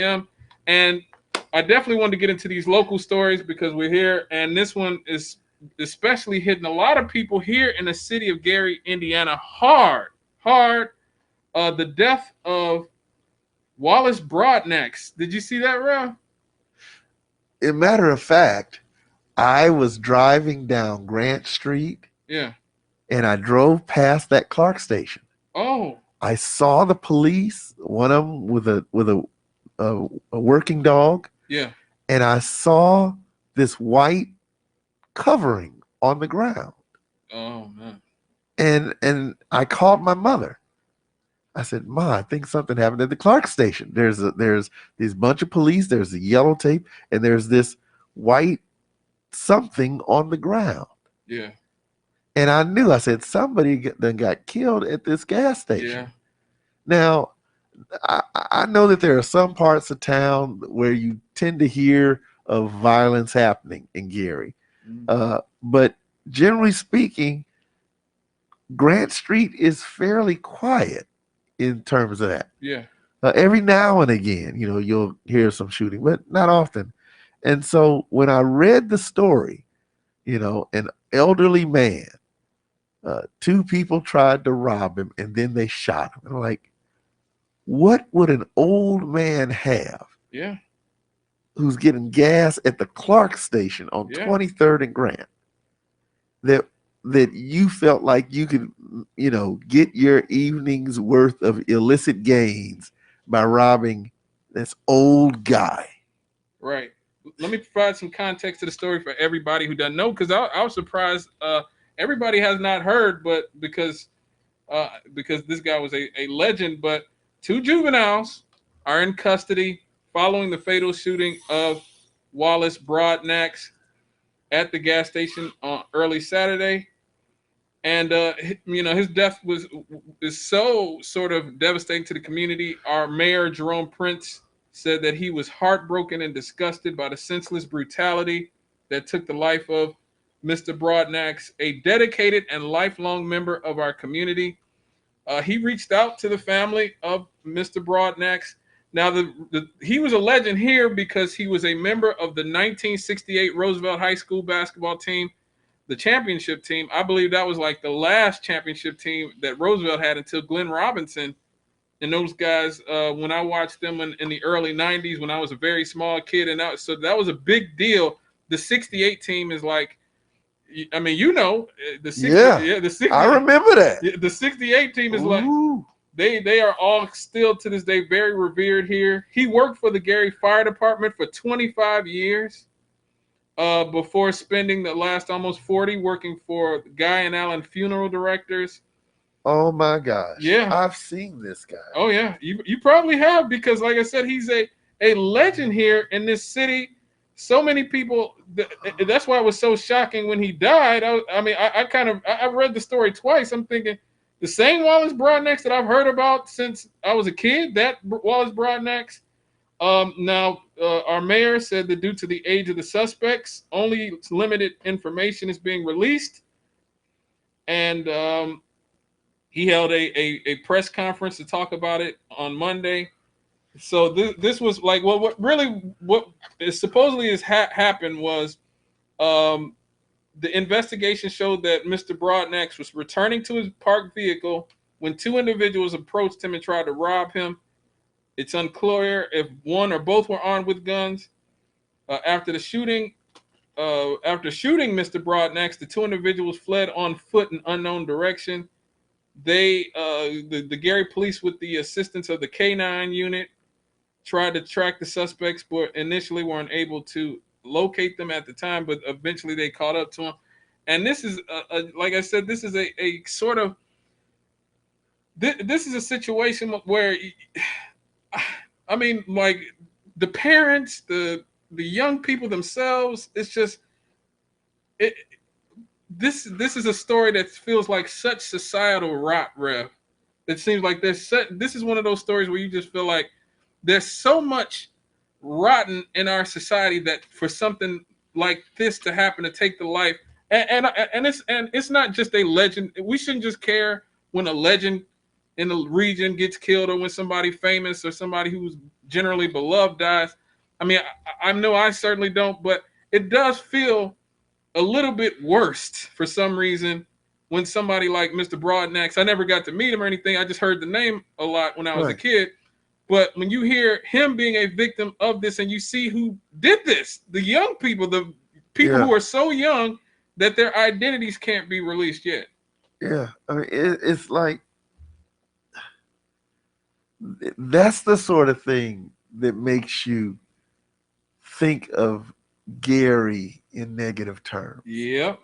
And I definitely wanted to get into these local stories because we're here, and this one is especially hitting a lot of people here in the city of Gary, Indiana, hard, hard. The death of Wallace Broadnax. Did you see that, Rev? As a matter of fact, I was driving down Grant Street Yeah. and I drove past that Clark station. Oh. I saw the police, one of them with a working dog, Yeah. and I saw this white covering on the ground. Oh man. And I called my mother. I said, "Ma, I think something happened at the Clark station. There's this bunch of police. There's the yellow tape, and there's this white something on the ground." Yeah. And I knew. I said, "Somebody done got killed at this gas station." Yeah. Now, I know that there are some parts of town where you tend to hear of violence happening in Gary, but generally speaking, Grant Street is fairly quiet in terms of that. Yeah. Every now and again, you'll hear some shooting, but not often. And so when I read the story, an elderly man, two people tried to rob him and then they shot him. And I'm like, what would an old man have? Yeah. Who's getting gas at the Clark station on 23rd and Grant that you felt like you could, get your evening's worth of illicit gains by robbing this old guy. Right. Let me provide some context to the story for everybody who doesn't know, because I was surprised. Everybody has not heard, but because this guy was a legend. But two juveniles are in custody following the fatal shooting of Wallace Broadnax at the gas station on early Saturday. And his death is so sort of devastating to the community. Our mayor Jerome Prince said that he was heartbroken and disgusted by the senseless brutality that took the life of Mr. Broadnax, a dedicated and lifelong member of our community. He reached out to the family of Mr. Broadnax. Now, he was a legend here because he was a member of the 1968 Roosevelt High School basketball team, the championship team. I believe that was like the last championship team that Roosevelt had until Glenn Robinson. And those guys, when I watched them in the early 90s, when I was a very small kid, so that was a big deal. The 68 team is like, I mean, the 60, I remember that. The 68 team is like, they are all still to this day very revered here. He worked for the Gary Fire Department for 25 years before spending the last almost 40 working for Guy and Allen Funeral Directors. Oh my gosh. Yeah. I've seen this guy. Oh yeah. You probably have, because like I said, he's a legend here in this city. So many people, that's why it was so shocking when he died. I read the story twice. I'm thinking the same Wallace Broadnax that I've heard about since I was a kid, that Wallace Broadnax. Now, our mayor said that due to the age of the suspects, only limited information is being released. And he held a press conference to talk about it on Monday. So this was like, well, what is supposedly has happened was the investigation showed that Mr. Broadnax was returning to his parked vehicle when two individuals approached him and tried to rob him. It's unclear if one or both were armed with guns. After shooting Mr. Broadnax, the two individuals fled on foot in unknown direction. The Gary police, with the assistance of the K9 unit, tried to track the suspects, but initially weren't able to locate them at the time, but eventually they caught up to them. And this is, like I said, this is a sort of, this is a situation where, I mean, like the parents, the young people themselves, it's just, this is a story that feels like such societal rot, Rev. It seems like this is one of those stories where you just feel like there's so much rotten in our society that for something like this to happen, to take the life, and it's not just a legend. We shouldn't just care when a legend in the region gets killed, or when somebody famous or somebody who's generally beloved dies. I mean, I know I certainly don't, but it does feel a little bit worse for some reason when somebody like Mr. Broadnax, I never got to meet him or anything. I just heard the name a lot when I was a Right. kid. But when you hear him being a victim of this and you see who did this, the young people, the people Yeah. who are so young that their identities can't be released yet. Yeah. I mean, it's like that's the sort of thing that makes you think of Gary in negative terms. Yep.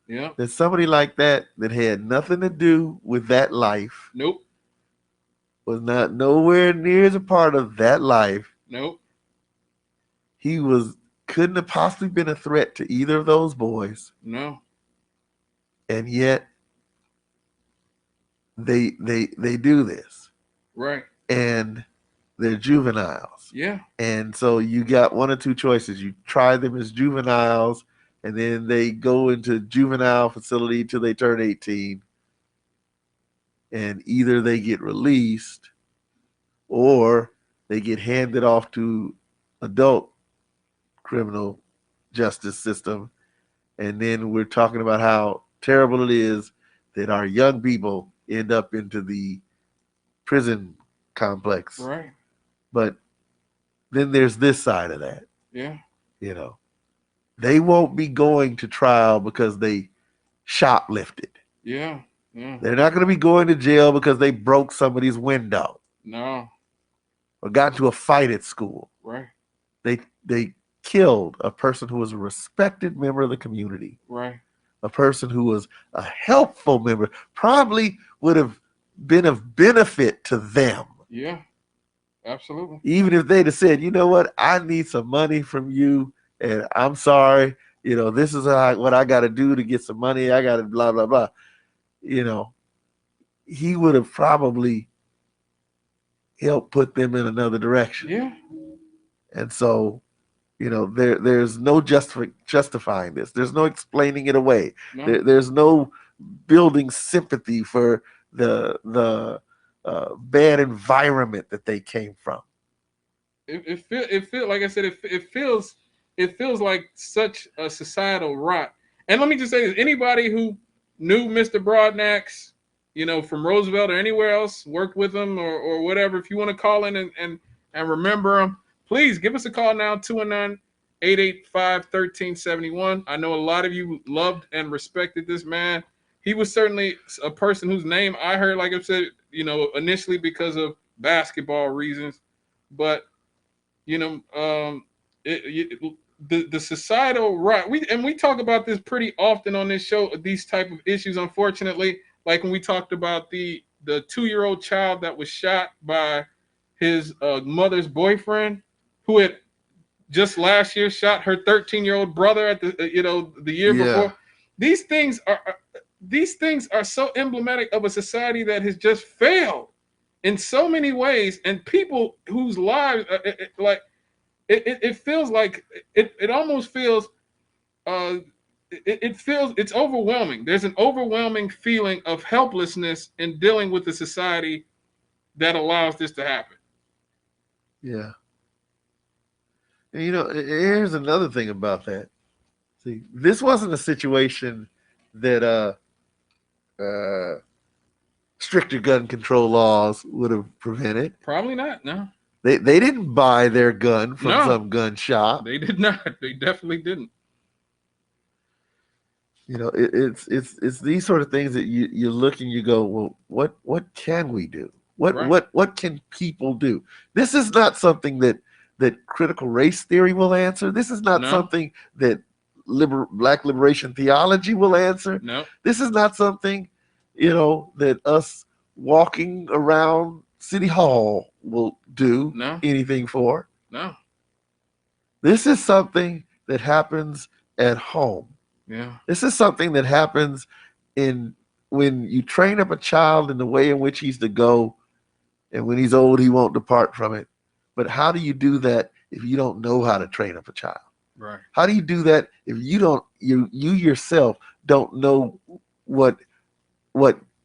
Yep. There's somebody like that that had nothing to do with that life, Nope. was not nowhere near as a part of that life. Nope. He couldn't have possibly been a threat to either of those boys, No. and yet they do this, Right. and they're juveniles. Yeah. And so you got one or two choices. You try them as juveniles, and then they go into juvenile facility till they turn 18. And either they get released or they get handed off to adult criminal justice system. And then we're talking about how terrible it is that our young people end up into the prison complex. Right. But then there's this side of that. Yeah. You know, they won't be going to trial because they shoplifted. Yeah. Yeah. They're not going to be going to jail because they broke somebody's window No. or got into a fight at school. Right. They killed a person who was a respected member of the community, Right. a person who was a helpful member, probably would have been of benefit to them. Yeah. Absolutely. Even if they'd have said, you know what, I need some money from you, and I'm sorry, you know, this is what I got to do to get some money. I got to blah, blah, blah. You know, he would have probably helped put them in another direction. Yeah. And so, you know, there's no justifying this. There's no explaining it away. No. There's no building sympathy for the bad environment that they came from. It feel like I said, it feels like such a societal rot. And let me just say this: anybody who knew Mr. Broadnax, you know, from Roosevelt or anywhere else, worked with him or whatever, if you want to call in and remember him, please give us a call now, 219-885-1371. I know a lot of you loved and respected this man. He was certainly a person whose name I heard, like I said, you know, initially because of basketball reasons. But, you know, the societal right. We talk about this pretty often on this show, these type of issues, unfortunately. Like when we talked about the 2-year-old child that was shot by his mother's boyfriend, who had just last year shot her 13-year-old brother at the year before. These things are so emblematic of a society that has just failed in so many ways, and people whose lives it feels like it almost feels it's overwhelming. There's an overwhelming feeling of helplessness in dealing with the society that allows this to happen. Yeah. And, you know, here's another thing about that. See, this wasn't a situation that stricter gun control laws would have prevented. Probably not. No. They didn't buy their gun from some gun shop. They did not. They definitely didn't. You know, it's these sort of things that you look and you go, well, what can we do? What can people do? This is not something that critical race theory will answer. This is not something that Black liberation theology will answer. No. This is not something, you know, that us walking around City Hall will do anything for. No. This is something that happens at home. Yeah. This is something that happens when you train up a child in the way in which he's to go, and when he's old, he won't depart from it. But how do you do that if you don't know how to train up a child? Right. How do you do that if you yourself don't know what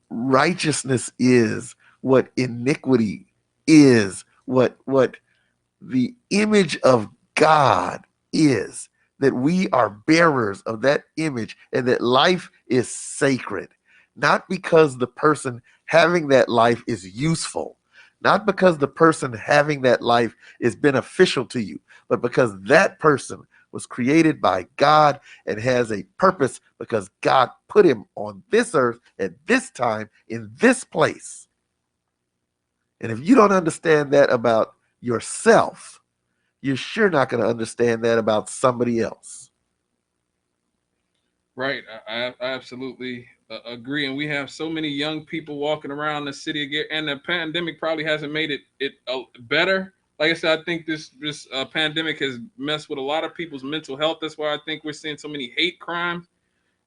righteousness is, what iniquity is, what the image of God is, that we are bearers of that image, and that life is sacred, not because the person having that life is useful, not because the person having that life is beneficial to you, but because that person was created by God and has a purpose because God put him on this earth at this time in this place. And if you don't understand that about yourself, you're sure not going to understand that about somebody else. Right. I absolutely agree. And we have so many young people walking around the city again, and the pandemic probably hasn't made it better. Like I said, I think this pandemic has messed with a lot of people's mental health. That's why I think we're seeing so many hate crimes.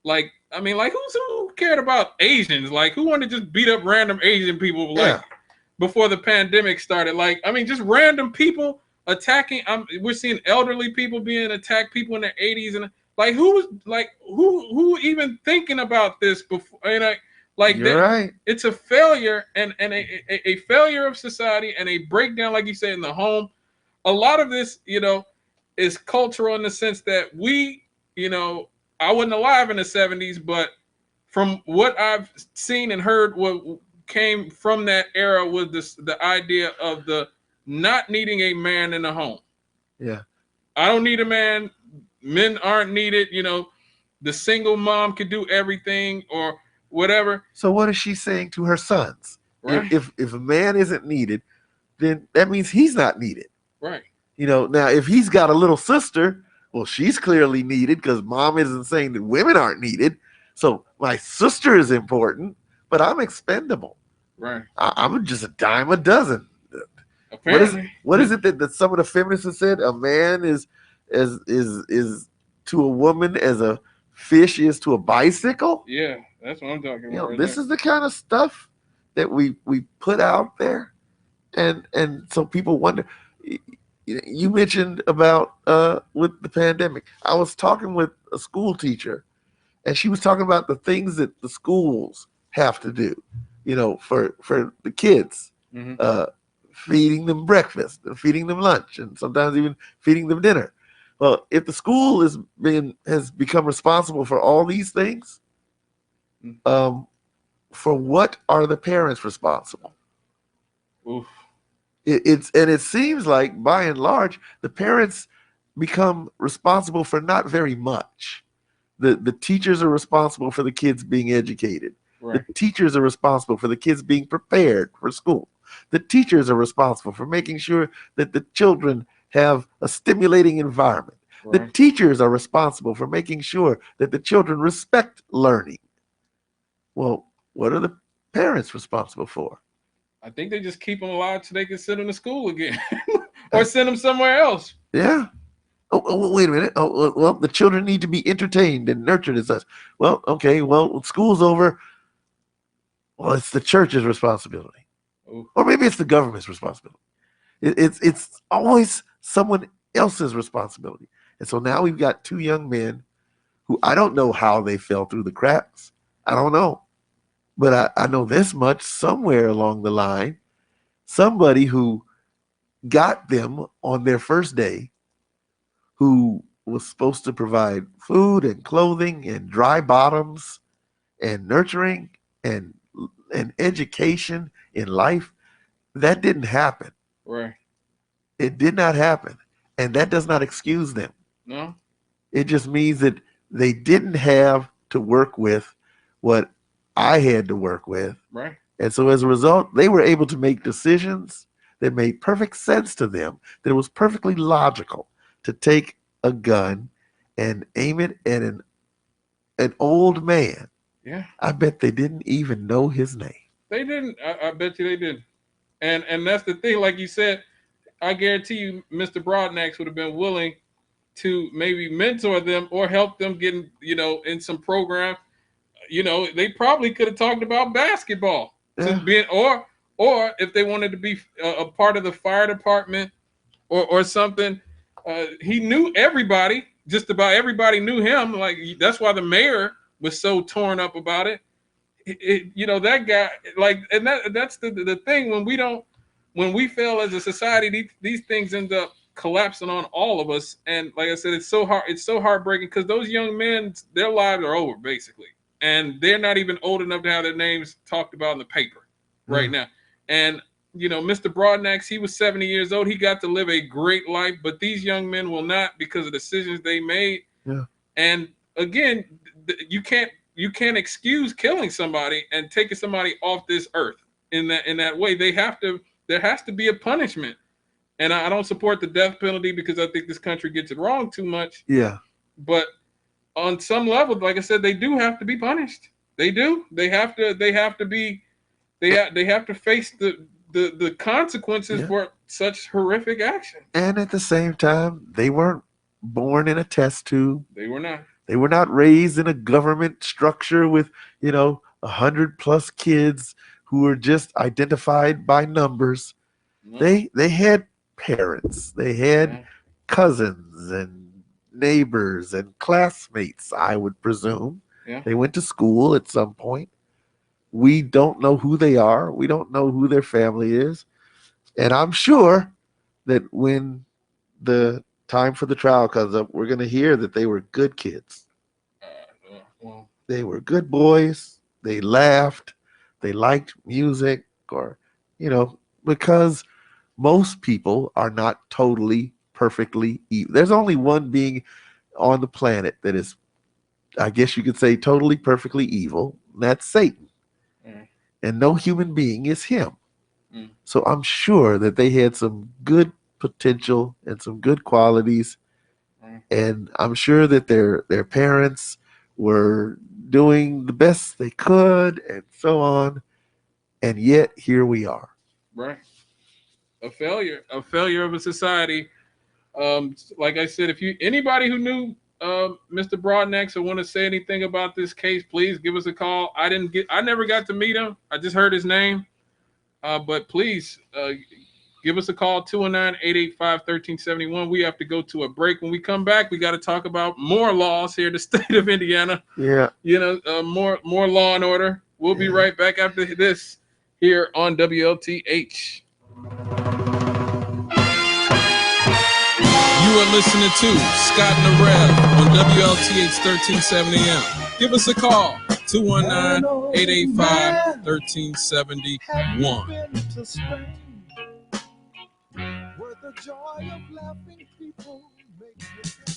Like, I mean, like who cared about Asians? Like, who wanted to just beat up random Asian people? Like, Yeah. before the pandemic started. Like, I mean, just random people attacking. We're seeing elderly people being attacked, people in their 80s, and like who even thinking about this before? And like You're that, right. it's a failure and a failure of society and a breakdown, like you said, in the home. A lot of this, is cultural in the sense that I wasn't alive in the 70s, but from what I've seen and heard, what came from that era was the idea of the not needing a man in the home. Yeah. I don't need a man. Men aren't needed. The single mom could do everything or whatever. So what is she saying to her sons? Right. If a man isn't needed, then that means he's not needed. Right. Now if he's got a little sister, well, she's clearly needed because mom isn't saying that women aren't needed. So my sister is important, but I'm expendable. Right. I'm just a dime a dozen. Apparently. What is it that some of the feminists have said? A man is to a woman as a fish is to a bicycle. Yeah, that's what I'm talking about. Right This there. is the kind of stuff that we put out there, and so people wonder. You mentioned about with the pandemic. I was talking with a school teacher, and she was talking about the things that the schools have to do, for the kids, Mm-hmm. feeding them breakfast and feeding them lunch, and sometimes even feeding them dinner. Well, if the school has become responsible for all these things, for what are the parents responsible? Oof. It seems like by and large the parents become responsible for not very much. The teachers are responsible for the kids being educated. Right. The teachers are responsible for the kids being prepared for school. The teachers are responsible for making sure that the children have a stimulating environment. Right. The teachers are responsible for making sure that the children respect learning. Well, what are the parents responsible for? I think they just keep them alive so they can send them to school again, or send them somewhere else. Yeah. Oh, wait a minute. Oh, well, the children need to be entertained and nurtured and such. Well, okay. Well, school's over. Well, it's the church's responsibility, Oof. or maybe it's the government's responsibility. It's always someone else's responsibility. And so now we've got two young men who I don't know how they fell through the cracks. I don't know. But I know this much: somewhere along the line, somebody who got them on their first day, who was supposed to provide food and clothing and dry bottoms and nurturing and education in life, that didn't happen. Right. It did not happen. And that does not excuse them. No. It just means that they didn't have to work with what I had to work with. Right. And so as a result, they were able to make decisions that made perfect sense to them, that it was perfectly logical to take a gun and aim it at an old man. Yeah. I bet they didn't even know his name. They didn't. I bet you they didn't. And that's the thing. Like you said, I guarantee you, Mr. Broadnax would have been willing to maybe mentor them or help them get in some program. They probably could have talked about basketball, Yeah. being or if they wanted to be a part of the fire department or something. He knew everybody. Just about everybody knew him. Like, that's why the mayor was so torn up about it. That guy, like, and that's the thing when we don't when we fail as a society, these things end up collapsing on all of us. And like I said, it's so hard. It's so heartbreaking because those young men, their lives are over basically, and they're not even old enough to have their names talked about in the paper right now. And you know, Mr. Broadnax, he was 70 years old. He got to live a great life, but these young men will not because of decisions they made. Yeah. And again, you can't excuse killing somebody and taking somebody off this earth in that way. There has to be a punishment. And I don't support the death penalty because I think this country gets it wrong too much. Yeah. But on some level, like I said, they do have to be punished. They do. They have to face the consequences for such horrific action. And at the same time, they weren't born in a test tube. They were not. They were not raised in a government structure with, 100+ kids who were just identified by numbers. No. They had parents. They had cousins and neighbors and classmates, I would presume. Yeah. They went to school at some point. We don't know who they are. We don't know who their family is. And I'm sure that when the time for the trial comes up, we're going to hear that they were good kids. They were good boys. They laughed. They liked music, or, because most people are not totally, perfectly evil. There's only one being on the planet that is, I guess you could say, totally, perfectly evil. And that's Satan. And no human being is him. So I'm sure that they had some good potential and some good qualities. And I'm sure that their parents were doing the best they could and so on. And yet here we are. Right. A failure of a society. Like I said, anybody who knew Mr. Broadnax or want to say anything about this case, please give us a call. I never got to meet him. I just heard his name. But please give us a call, 219-885-1371. We have to go to a break. When we come back, we got to talk about more laws here in the state of Indiana. Yeah. More law and order. We'll be right back after this here on WLTH. You are listening to Scott and the Rev on WLTH 1370 AM. Give us a call, 219-885-1371. Where the joy of laughing people makes me